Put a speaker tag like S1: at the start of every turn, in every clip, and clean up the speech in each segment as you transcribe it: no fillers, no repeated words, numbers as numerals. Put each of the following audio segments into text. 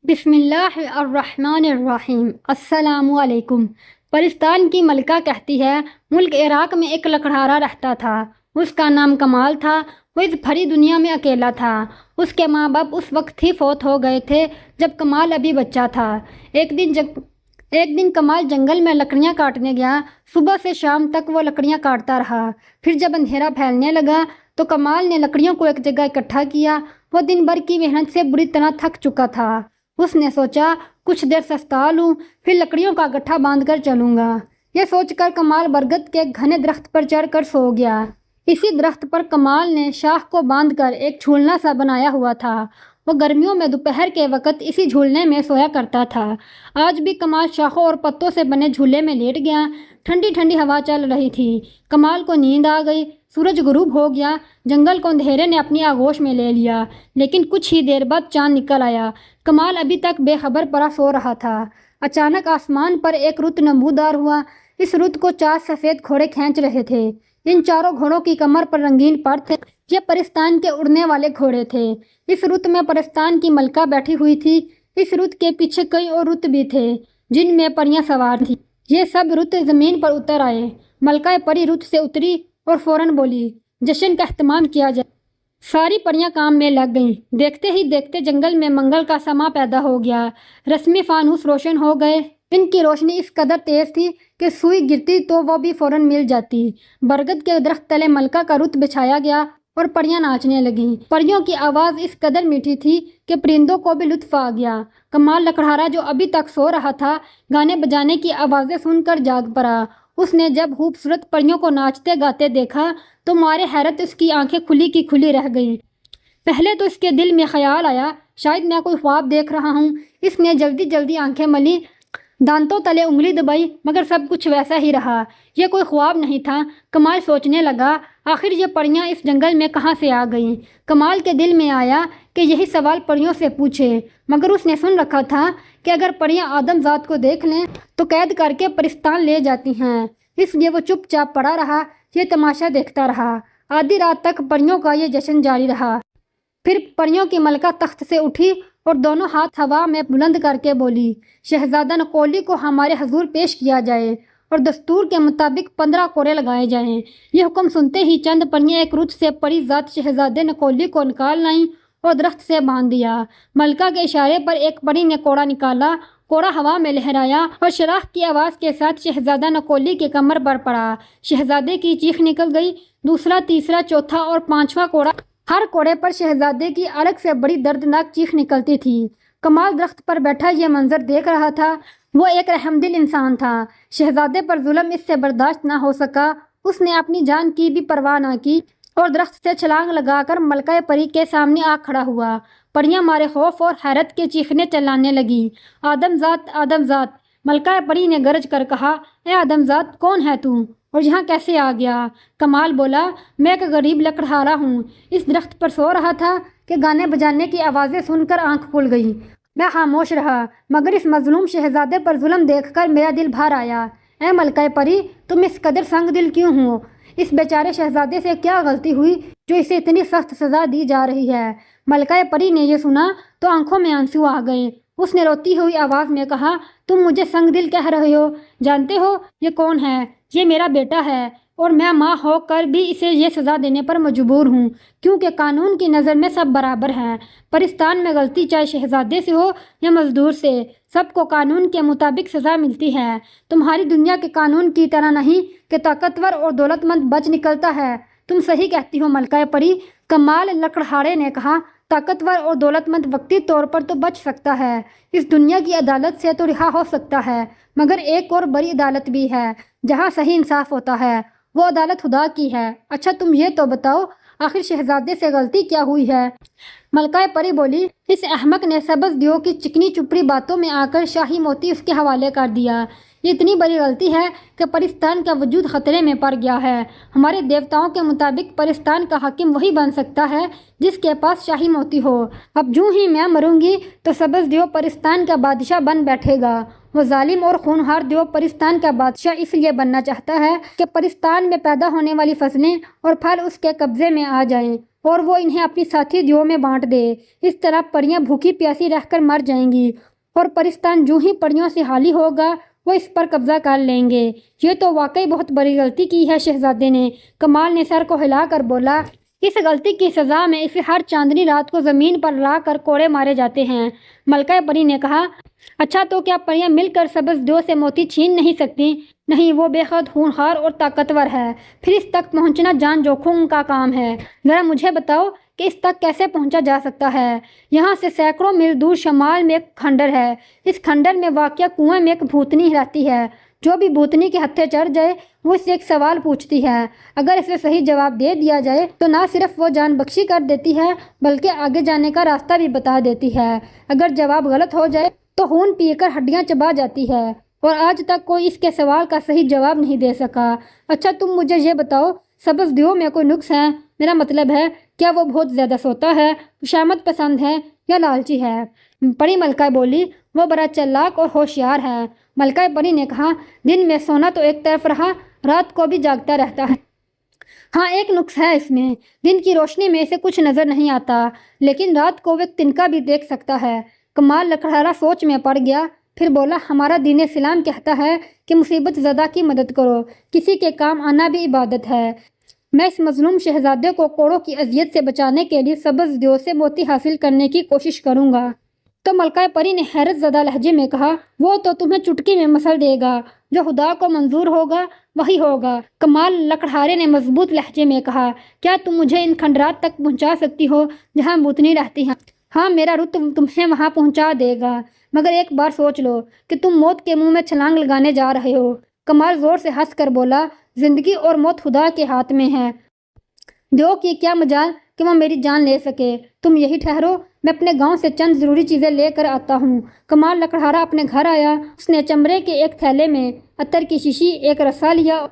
S1: بسم اللہ الرحمن الرحیم۔ السلام علیکم۔ پرستان کی ملکہ کہتی ہے، ملک عراق میں ایک لکڑہارا رہتا تھا۔ اس کا نام کمال تھا۔ وہ اس بھری دنیا میں اکیلا تھا۔ اس کے ماں باپ اس وقت ہی فوت ہو گئے تھے جب کمال ابھی بچہ تھا۔ ایک دن کمال جنگل میں لکڑیاں کاٹنے گیا۔ صبح سے شام تک وہ لکڑیاں کاٹتا رہا۔ پھر جب اندھیرا پھیلنے لگا تو کمال نے لکڑیوں کو ایک جگہ اکٹھا کیا۔ وہ دن بھر کی محنت سے بری طرح تھک چکا تھا۔ اس نے سوچا کچھ دیر سستا لوں، پھر لکڑیوں کا گٹھا باندھ کر چلوں گا۔ یہ سوچ کر کمال برگد کے گھنے درخت پر چڑھ کر سو گیا۔ اسی درخت پر کمال نے شاخ کو باندھ کر ایک جھولنا سا بنایا ہوا تھا۔ وہ گرمیوں میں دوپہر کے وقت اسی جھولنے میں سویا کرتا تھا۔ آج بھی کمال شاخوں اور پتوں سے بنے جھولے میں لیٹ گیا۔ ٹھنڈی ٹھنڈی ہوا چل رہی تھی۔ کمال کو نیند آ گئی۔ سورج غروب ہو گیا۔ جنگل کو اندھیرے نے اپنی آغوش میں لے لیا، لیکن کچھ ہی دیر بعد چاند نکل آیا۔ کمال ابھی تک بے خبر پڑا سو رہا تھا۔ اچانک آسمان پر ایک رت نمودار ہوا۔ اس رت کو 4 سفید گھوڑے کھینچ رہے تھے۔ ان چاروں گھوڑوں کی کمر پر رنگین پر تھے۔ یہ پرستان کے اڑنے والے گھوڑے تھے۔ اس رت میں پرستان کی ملکہ بیٹھی ہوئی تھی۔ اس رت کے پیچھے کئی اور رت بھی تھے جن میں پریاں سوار تھیں۔ یہ سب رت زمین پر اتر آئے۔ ملکہ پری رت سے اتری اور فوراً بولی، جشن کا اہتمام کیا جائے۔ ساری پریاں کام میں لگ گئیں۔ دیکھتے ہی دیکھتے جنگل میں منگل کا سماں پیدا ہو گیا۔ رسمی فانوس روشن ہو گئے۔ ان کی روشنی اس قدر تیز تھی کہ سوئی گرتی تو وہ بھی فوراً مل جاتی۔ برگد کے درخت تلے ملکہ کا رت بچھایا گیا اور پریاں ناچنے لگیں۔ پریوں کی آواز اس قدر میٹھی تھی کہ پرندوں کو بھی لطف آ گیا۔ کمال لکڑہارا جو ابھی تک سو رہا تھا، گانے بجانے کی آوازیں سن کر جاگ پڑا۔ اس نے جب خوبصورت پریوں کو ناچتے گاتے دیکھا تو مارے حیرت اس کی آنکھیں کھلی کی کھلی رہ گئیں۔ پہلے تو اس کے دل میں خیال آیا، شاید میں کوئی خواب دیکھ رہا ہوں۔ اس نے جلدی جلدی آنکھیں ملی، دانتوں تلے انگلی دبائی، مگر سب کچھ ویسا ہی رہا۔ یہ کوئی خواب نہیں تھا۔ کمال سوچنے لگا، آخر یہ پریاں اس جنگل میں کہاں سے آ گئیں؟ کمال کے دل میں آیا کہ یہی سوال پریوں سے پوچھے، مگر اس نے سن رکھا تھا کہ اگر پریاں آدم ذات کو دیکھ لیں تو قید کر کے پرستان لے جاتی ہیں۔ اس لیے وہ چپ چاپ پڑا رہا، یہ تماشا دیکھتا رہا۔ آدھی رات تک پریوں کا یہ جشن جاری رہا۔ پھر پریوں کی ملکہ تخت سے اٹھی اور دونوں ہاتھ ہوا میں بلند کر کے بولی، شہزادہ نکولی کو ہمارے حضور پیش کیا جائے اور دستور کے مطابق 15 کوڑے لگائے جائیں۔ یہ حکم سنتے ہی چند پریاں ایک رت سے پری ذات شہزادے نکولی کو نکال لائیں اور درخت سے باندھ دیا۔ ملکہ کے اشارے پر ایک پری نے کوڑا نکالا۔ کوڑا ہوا میں لہرایا اور شراخ کی آواز کے ساتھ شہزادہ نکولی کی کمر پر پڑا۔ شہزادے کی چیخ نکل گئی۔ دوسرا، تیسرا، چوتھا اور 5واں کوڑا، ہر کوڑے پر شہزادے کی الگ سے بڑی دردناک چیخ نکلتی تھی۔ کمال درخت پر بیٹھا یہ منظر دیکھ رہا تھا۔ وہ ایک رحم دل انسان تھا۔ شہزادے پر ظلم اس سے برداشت نہ ہو سکا۔ اس نے اپنی جان کی بھی پرواہ نہ کی اور درخت سے چھلانگ لگا کر ملکہ پری کے سامنے آ کھڑا ہوا۔ پریاں مارے خوف اور حیرت کے چیخنے چلانے لگیں۔ آدم ذات، آدم ذات! ملکہ پری نے گرج کر کہا، اے آدم ذات، کون ہے تو اور یہاں کیسے آ گیا؟ کمال بولا، میں ایک غریب لکڑہارا ہوں۔ اس درخت پر سو رہا تھا کہ گانے بجانے کی آوازیں سن کر آنکھ کھل گئی۔ میں خاموش رہا، مگر اس مظلوم شہزادے پر ظلم دیکھ کر میرا دل بھر آیا۔ اے ملکہ پری، تم اس قدر سنگ دل کیوں ہو؟ اس بیچارے شہزادے سے کیا غلطی ہوئی جو اسے اتنی سخت سزا دی جا رہی ہے؟ ملکہ پری نے یہ سنا تو آنکھوں میں آنسو آ گئے۔ اس نے روتی ہوئی آواز میں کہا، تم مجھے سنگ دل کہہ رہے ہو؟ جانتے ہو یہ کون ہے؟ یہ میرا بیٹا ہے اور میں ماں ہو کر بھی اسے یہ سزا دینے پر مجبور ہوں، کیونکہ قانون کی نظر میں سب برابر ہیں۔ پرستان میں غلطی چاہے شہزادے سے ہو یا مزدور سے، سب کو قانون کے مطابق سزا ملتی ہے۔ تمہاری دنیا کے قانون کی طرح نہیں کہ طاقتور اور دولت مند بچ نکلتا ہے۔ تم صحیح کہتی ہو ملکہ پری، کمال لکڑہارے نے کہا۔ طاقتور اور دولت مند وقتی طور پر تو بچ سکتا ہے، اس دنیا کی عدالت سے تو رہا ہو سکتا ہے، مگر ایک اور بڑی عدالت بھی ہے جہاں صحیح انصاف ہوتا ہے، وہ عدالت خدا کی ہے۔ اچھا تم یہ تو بتاؤ، آخر شہزادے سے غلطی کیا ہوئی ہے؟ ملکہ پری بولی، اس احمق نے سبز دیو کی چکنی چپڑی باتوں میں آ کر شاہی موتی اس کے حوالے کر دیا۔ یہ اتنی بڑی غلطی ہے کہ پرستان کا وجود خطرے میں پڑ گیا ہے۔ ہمارے دیوتاؤں کے مطابق پرستان کا حاکم وہی بن سکتا ہے جس کے پاس شاہی موتی ہو۔ اب جو ہی میں مروں گی تو سبز دیو پرستان کا بادشاہ بن بیٹھے گا۔ وہ ظالم اور خونخوار دیو پرستان کا بادشاہ اس لیے بننا چاہتا ہے کہ پرستان میں پیدا ہونے والی فصلیں اور پھل اس کے قبضے میں آ جائیں اور وہ انہیں اپنی ساتھی دیووں میں بانٹ دے۔ اس طرح پریاں بھوکی پیاسی رہ کر مر جائیں گی اور پرستان جو ہی پریوں سے حالی ہوگا وہ اس پر قبضہ کر لیں گے۔ یہ تو واقعی بہت بڑی غلطی کی ہے شہزادے نے۔ کمال نے سر کو ہلا کر بولا، اس غلطی کی سزا میں اسے ہر چاندنی رات کو زمین پر لا کر کوڑے مارے جاتے ہیں۔ ملکہ پری نے کہا، اچھا تو کیا پریاں مل کر سبز دیو سے موتی چھین نہیں سکتی؟ نہیں، وہ بے حد ہونہار اور طاقتور ہے، پھر اس تک پہنچنا جان جوکھم کا کام ہے۔ ذرا مجھے بتاؤ کہ اس تک کیسے پہنچا جا سکتا ہے؟ یہاں سے سینکڑوں میل دور شمال میں ایک کھنڈر ہے۔ اس کھنڈر میں واقع کنویں میں ایک بھوتنی رہتی ہے۔ جو بھی بھوتنی کے ہتھے چڑھ جائے وہ اسے ایک سوال پوچھتی ہے۔ اگر اسے صحیح جواب دے دیا جائے تو نہ صرف وہ جان بخشی کر دیتی ہے بلکہ آگے جانے کا راستہ بھی بتا دیتی ہے۔ اگر جواب غلط ہو جائے تو خون پی کر ہڈیاں چبا جاتی ہے، اور آج تک کوئی اس کے سوال کا صحیح جواب نہیں دے سکا۔ اچھا تم مجھے یہ بتاؤ، سبز دیو میں کوئی نقص ہے؟ میرا مطلب ہے کیا وہ بہت زیادہ سوتا ہے، خوشامد پسند ہے یا لالچی ہے؟ پری ملکہ بولی، وہ بڑا چالاک اور ہوشیار ہے۔ ملکہ پری نے کہا، دن میں سونا تو ایک طرف رہا، رات کو بھی جاگتا رہتا ہے۔ ہاں ایک نقص ہے اس میں، دن کی روشنی میں اسے کچھ نظر نہیں آتا لیکن رات کو وہ ایک تنکا بھی دیکھ سکتا ہے۔ کمال لکڑہارا سوچ میں پڑ گیا، پھر بولا، ہمارا دین اسلام کہتا ہے کہ مصیبت زدہ کی مدد کرو، کسی کے کام آنا بھی عبادت ہے۔ میں اس مظلوم شہزادے کو کوڑوں کی اذیت سے بچانے کے لیے سبز دیو سے موتی حاصل کرنے کی کوشش کروں گا۔ تو ملکہ پری نے حیرت زدہ لہجے میں کہا، وہ تو تمہیں چٹکی میں مسل دے گا، جو خدا کو منظور ہوگا وہی ہوگا۔ کمال لکڑہارے نے مضبوط لہجے میں کہا، کیا تم مجھے ان کھنڈرات تک پہنچا سکتی ہو جہاں بھوتنی رہتی ہیں؟ ہاں، میرا رت تمہیں وہاں پہنچا دے گا، مگر ایک بار سوچ لو کہ تم موت کے منہ میں چھلانگ لگانے جا رہے ہو۔ کمال زور سے ہنس کر بولا، زندگی اور موت خدا کے ہاتھ میں ہے، دیو کی کیا مجال کہ وہ میری جان لے سکے۔ تم یہی ٹھہرو، میں اپنے گاؤں سے چند ضروری چیزیں لے کر آتا ہوں۔ کمال لکڑہارا اپنے گھر آیا۔ اس نے چمڑے کے ایک تھیلے میں عطر کی شیشی، ایک رسا لیا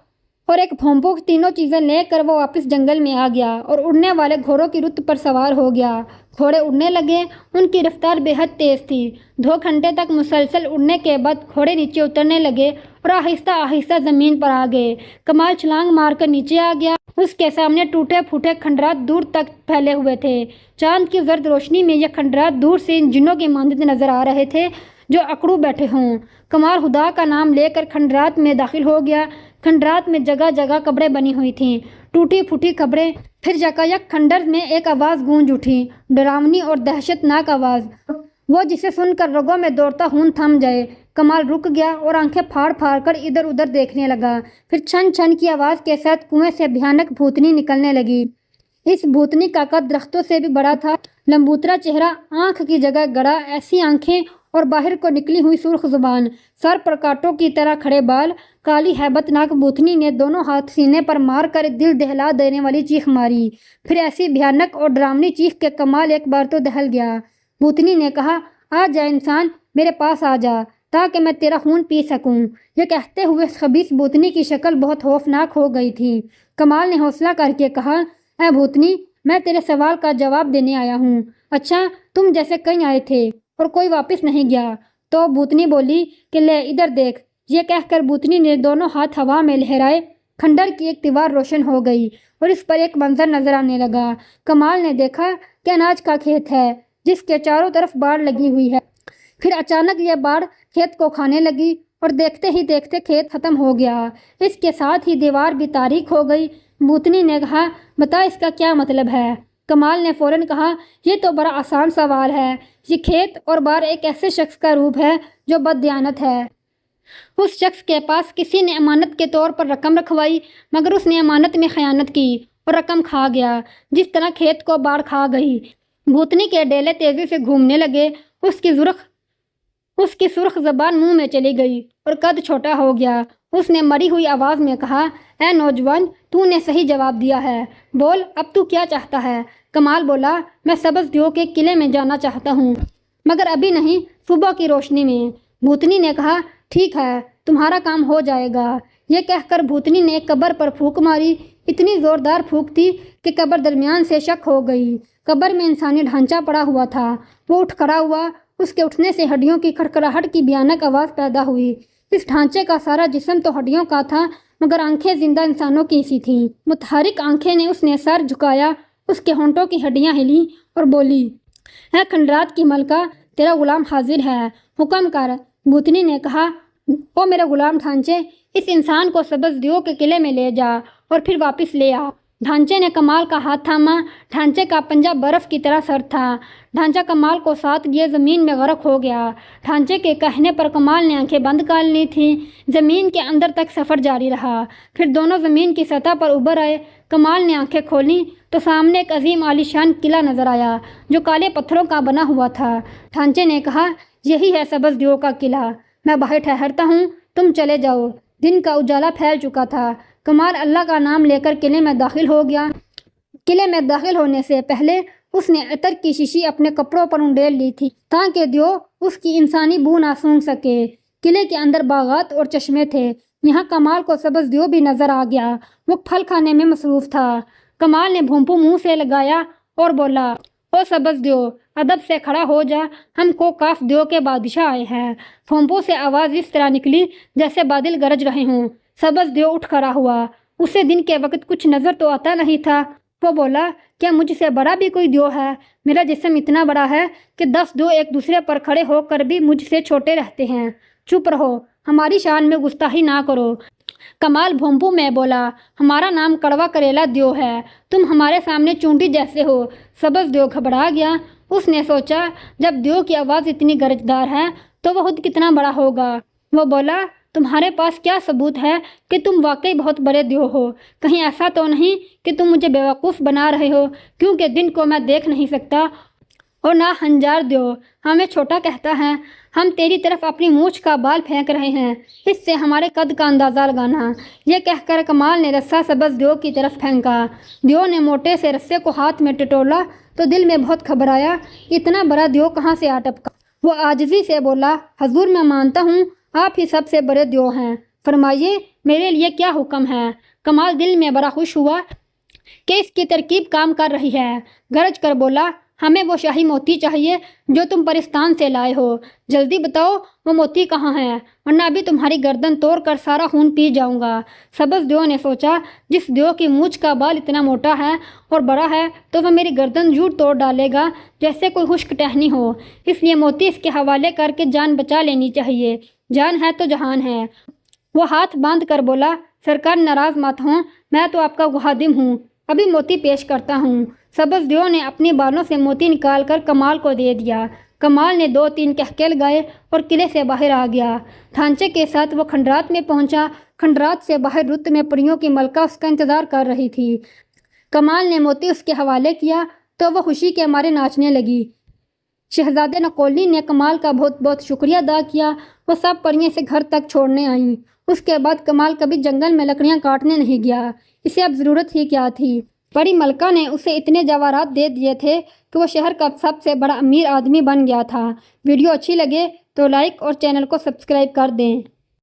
S1: اور ایک پھومپو، تینوں چیزیں لے کر وہ واپس جنگل میں آ گیا اور اڑنے والے گھوڑوں کی رت پر سوار ہو گیا۔ گھوڑے اڑنے لگے، ان کی رفتار بے حد تیز تھی۔ 2 گھنٹے تک مسلسل اڑنے کے بعد گھوڑے نیچے اترنے لگے اور آہستہ آہستہ زمین پر آ گئے۔ کمال چھلانگ مار کر نیچے آ گیا۔ اس کے سامنے ٹوٹے پھوٹے کھنڈرات دور تک پھیلے ہوئے تھے۔ چاند کی زرد روشنی میں یہ کھنڈرات دور سے ان جنوں کے مانند نظر آ رہے تھے جو اکڑو بیٹھے ہوں۔ کمال خدا کا نام لے کر کھنڈرات میں داخل ہو گیا۔ کھنڈرات میں جگہ جگہ قبریں بنی ہوئی تھیں، ٹوٹی پھوٹی قبریں۔ پھر یکایک کھنڈر میں ایک آواز گونج اٹھی، ڈراؤنی اور دہشت ناک آواز، وہ جسے سن کر رگوں میں دوڑتا خون تھم جائے۔ کمال رک گیا اور آنکھیں پھاڑ پھاڑ کر ادھر ادھر دیکھنے لگا۔ پھر چھن چھن کی آواز کے ساتھ کنویں سے بھیانک بھوتنی نکلنے لگی۔ اس بھوتنی کا قد درختوں سے بھی بڑا تھا، لمبوترا چہرہ، آنکھ کی جگہ گڑا ایسی آنکھیں اور باہر کو نکلی ہوئی سرخ زبان، سر پر کانٹوں کی طرح کھڑے بال۔ کالی ہیبت ناک بھوتنی نے دونوں ہاتھ سینے پر مار کر دل دہلا دینے والی چیخ ماری۔ پھر ایسی بھیانک اور ڈراؤنی چیخ کے کمال ایک بار تو دہل گیا۔ بھوتنی نے کہا، آ جا انسان، میرے پاس آ جا تاکہ میں تیرا خون پی سکوں۔ یہ کہتے ہوئے خبیث بھوتنی کی شکل بہت خوفناک ہو گئی تھی۔ کمال نے حوصلہ کر کے کہا، اے بھوتنی، میں تیرے سوال کا جواب دینے آیا ہوں۔ اچھا، تم جیسے کہیں آئے تھے اور کوئی واپس نہیں گیا؟ تو بھوتنی بولی کہ لے ادھر دیکھ۔ یہ کہہ کر بھوتنی نے دونوں ہاتھ ہوا میں لہرائے۔ کھنڈر کی ایک دیوار روشن ہو گئی اور اس پر ایک منظر نظر آنے لگا۔ کمال نے دیکھا کہ اناج کا کھیت ہے جس کے چاروں طرف باڑ لگی ہوئی ہے۔ پھر اچانک یہ باڑ کھیت کو کھانے لگی اور دیکھتے ہی دیکھتے کھیت ختم ہو گیا۔ اس کے ساتھ ہی دیوار بھی تاریک ہو گئی۔ بھوتنی نے کہا، بتا اس کا کیا مطلب ہے؟ کمال نے فوراً کہا، یہ تو بڑا آسان سوال ہے۔ یہ کھیت اور باڑ ایک ایسے شخص کا روپ ہے جو بددیانت ہے۔ اس شخص کے پاس کسی نے امانت کے طور پر رقم رکھوائی، مگر اس نے امانت میں خیانت کی اور رقم کھا گیا، جس طرح کھیت کو باڑ کھا گئی۔ بھوتنی کے ڈیلے تیزی سے گھومنے لگے۔ اس کی سرخ زبان منہ میں چلی گئی اور قد چھوٹا ہو گیا۔ اس نے مری ہوئی آواز میں کہا، اے نوجوان، تو نے صحیح جواب دیا ہے، بول اب تو کیا چاہتا ہے؟ کمال بولا، میں سبز دیو کے قلعے میں جانا چاہتا ہوں، مگر ابھی نہیں، صبح کی روشنی میں۔ بھوتنی نے کہا، ٹھیک ہے، تمہارا کام ہو جائے گا۔ یہ کہہ کر بھوتنی نے قبر پر پھونک ماری۔ اتنی زوردار پھونک تھی کہ قبر درمیان سے شک ہو گئی۔ قبر میں انسانی ڈھانچہ پڑا ہوا تھا۔ وہ اٹھ کھڑا ہوا۔ اس کے اٹھنے سے ہڈیوں کی کھڑکھڑاہٹ کی بھیانک آواز پیدا ہوئی۔ اس ڈھانچے کا سارا جسم تو ہڈیوں کا تھا، مگر آنکھیں زندہ انسانوں کی سی تھیں۔ متحرک آنکھیں نے اس نے سر جھکایا اس کے ہونٹوں کی ہڈیاں ہلیں اور بولی، اے کھنڈرات کی ملکہ، تیرا غلام حاضر ہے، حکم کر۔ بھوتنی نے کہا، او میرے غلام ڈھانچے، اس انسان کو سبز دیو کے قلعے میں لے جا اور پھر واپس لے آ۔ ڈھانچے نے کمال کا ہاتھ تھاما۔ ڈھانچے کا پنجہ برف کی طرح سرد تھا۔ ڈھانچہ کمال کو ساتھ لیے زمین میں غرق ہو گیا۔ ڈھانچے کے کہنے پر کمال نے آنکھیں بند کر لی تھیں۔ زمین کے اندر تک سفر جاری رہا، پھر دونوں زمین کی سطح پر ابھر آئے۔ کمال نے آنکھیں کھولیں تو سامنے ایک عظیم عالیشان قلعہ نظر آیا جو کالے پتھروں کا بنا ہوا تھا۔ ڈھانچے نے کہا، یہی ہے سبز دیو کا قلعہ، میں باہر ٹھہرتا ہوں، تم چلے جاؤ۔ دن کا اجالا پھیل چکا تھا۔ کمال اللہ کا نام لے کر قلعے میں داخل ہو گیا۔ قلعے میں داخل ہونے سے پہلے اس نے عطر کی شیشی اپنے کپڑوں پر انڈیل لی تھی تاکہ دیو اس کی انسانی بو نہ سونگھ سکے۔ قلعے کے اندر باغات اور چشمے تھے۔ یہاں کمال کو سبز دیو بھی نظر آ گیا۔ وہ پھل کھانے میں مصروف تھا۔ کمال نے بھونپو منہ سے لگایا اور بولا، او سبز دیو، ادب سے کھڑا ہو جا، ہم کو کاف دیو کے بادشاہ آئے ہیں۔ بھونپو سے آواز اس طرح نکلی جیسے بادل گرج رہے ہوں۔ سبز دیو اٹھ کھڑا ہوا۔ اسے دن کے وقت کچھ نظر تو آتا نہیں تھا۔ وہ بولا، کیا مجھ سے بڑا بھی کوئی دیو ہے؟ میرا جسم اتنا بڑا ہے کہ 10 دیو ایک دوسرے پر کھڑے ہو کر بھی مجھ سے چھوٹے رہتے ہیں۔ چپ رہو، ہماری شان میں گستاخی نہ کرو۔ کمال بھونپو میں بولا، ہمارا نام کڑوا کریلا دیو ہے، تم ہمارے سامنے چونٹی جیسے ہو۔ سبز دیو گھبرا گیا۔ اس نے سوچا، جب دیو کی آواز اتنی گرجدار ہے تو وہ خود کتنا بڑا ہوگا۔ وہ بولا، تمہارے پاس کیا ثبوت ہے کہ تم واقعی بہت بڑے دیو ہو؟ کہیں ایسا تو نہیں کہ تم مجھے بیوقوف بنا رہے ہو، کیونکہ دن کو میں دیکھ نہیں سکتا اور نہ ہنجار دیو ہمیں چھوٹا کہتا ہے۔ ہم تیری طرف اپنی مونچھ کا بال پھینک رہے ہیں، اس سے ہمارے قد کا اندازہ لگانا۔ یہ کہہ کر کمال نے رسا سبز دیو کی طرف پھینکا۔ دیو نے موٹے سے رسے کو ہاتھ میں ٹٹولا تو دل میں بہت گھبرایا، اتنا بڑا دیو کہاں سے آ ٹپکا۔ وہ عاجزی سے بولا، حضور میں مانتا ہوں آپ ہی سب سے بڑے دیو ہیں، فرمائیے میرے لیے کیا حکم ہے۔ کمال دل میں بڑا خوش ہوا کہ اس کی ترکیب کام کر رہی ہے۔ گرج کر بولا، ہمیں وہ شاہی موتی چاہیے جو تم پرستان سے لائے ہو، جلدی بتاؤ وہ موتی کہاں ہے، ورنہ ابھی تمہاری گردن توڑ کر سارا خون پی جاؤں گا۔ سبز دیو نے سوچا، جس دیو کی مونچھ کا بال اتنا موٹا ہے اور بڑا ہے تو وہ میری گردن یوں توڑ ڈالے گا جیسے کوئی خشک ٹہنی ہو، اس لیے موتی اس کے حوالے کر کے جان بچا لینی چاہیے، جان ہے تو جہان ہے۔ وہ ہاتھ باندھ کر بولا، سرکار ناراض مت ہوں، میں تو آپ کا خادم ہوں، ابھی موتی پیش کرتا ہوں۔ سبز دیو نے اپنی بالوں سے موتی نکال کر کمال کو دے دیا۔ کمال نے 2-3 کہکے لگائے اور قلعے سے باہر آ گیا۔ ڈھانچے کے ساتھ وہ کھنڈرات میں پہنچا۔ کھنڈرات سے باہر رت میں پریوں کی ملکہ اس کا انتظار کر رہی تھی۔ کمال نے موتی اس کے حوالے کیا تو وہ خوشی کے مارے ناچنے لگی۔ شہزادے نکولی نے کمال کا بہت بہت شکریہ ادا کیا۔ وہ سب پریاں سے گھر تک چھوڑنے آئیں۔ اس کے بعد کمال کبھی جنگل میں لکڑیاں کاٹنے نہیں گیا، اسے اب ضرورت ہی کیا تھی۔ پری ملکہ نے اسے اتنے جواہرات دے دیے تھے کہ وہ شہر کا سب سے بڑا امیر آدمی بن گیا تھا۔ ویڈیو اچھی لگے تو لائک اور چینل کو سبسکرائب کر دیں۔